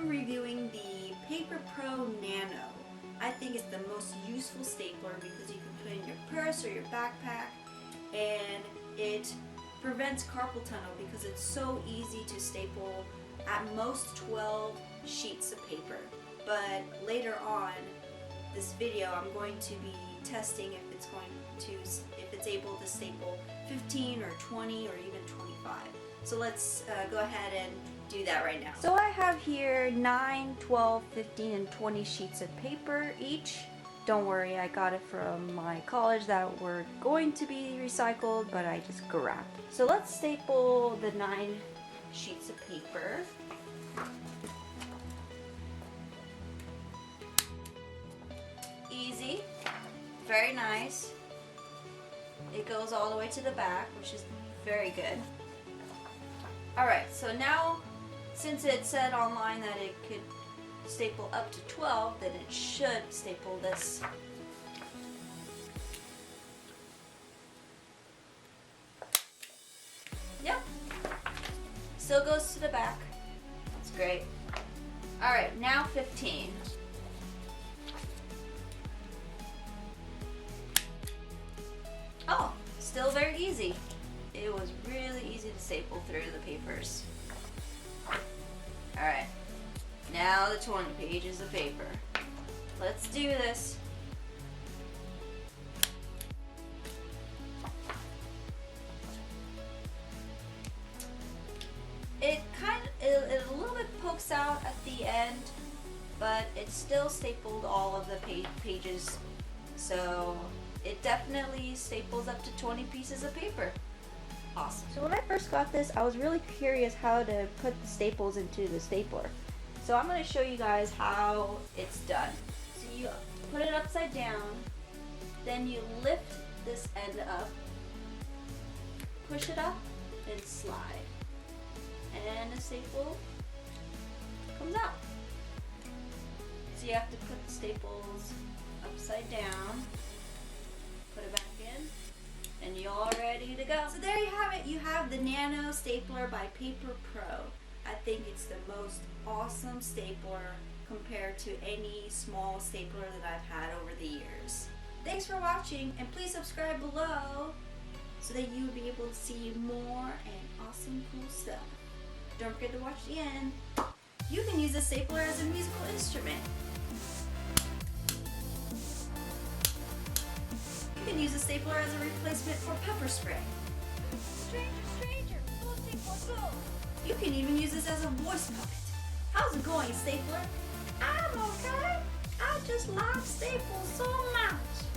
I'm reviewing the PaperPro Nano. I think it's the most useful stapler because you can put it in your purse or your backpack, and it prevents carpal tunnel because it's so easy to staple at most 12 sheets of paper. But later on this video I'm going to be testing if it's able to staple 15 or 20 or even 25. So let's go ahead and do that right now. So I have here 9, 12, 15, and 20 sheets of paper each. Don't worry, I got it from my college that were going to be recycled, but I just grabbed. So let's staple the 9 sheets of paper. Easy, very nice. It goes all the way to the back, which is very good. Alright, so now since it said online that it could staple up to 12, then it should staple this. Yep. Still goes to the back. That's great. Alright, now 15. Oh, still very easy. It was really easy to staple through the papers. Alright, now the 20 pages of paper. Let's do this. It a little bit pokes out at the end, but it still stapled all of the pages. So it definitely staples up to 20 pieces of paper. Awesome. So when I first got this, I was really curious how to put the staples into the stapler. So I'm going to show you guys how it's done. So you put it upside down, then you lift this end up, push it up, and slide. And the staple comes out. So you have to put the staples upside down, put it back in, and you're all ready to go. So there you have it. You have the Nano stapler by PaperPro. I think it's the most awesome stapler compared to any small stapler that I've had over the years. Thanks for watching, and please subscribe below so that you'll be able to see more and awesome cool stuff. Don't forget to watch the end. You can use a stapler as a musical instrument. You can use a stapler as a replacement for pepper spray. Stranger, go. You can even use this as a voice puppet. How's it going, stapler? I'm okay. I just love staples so much.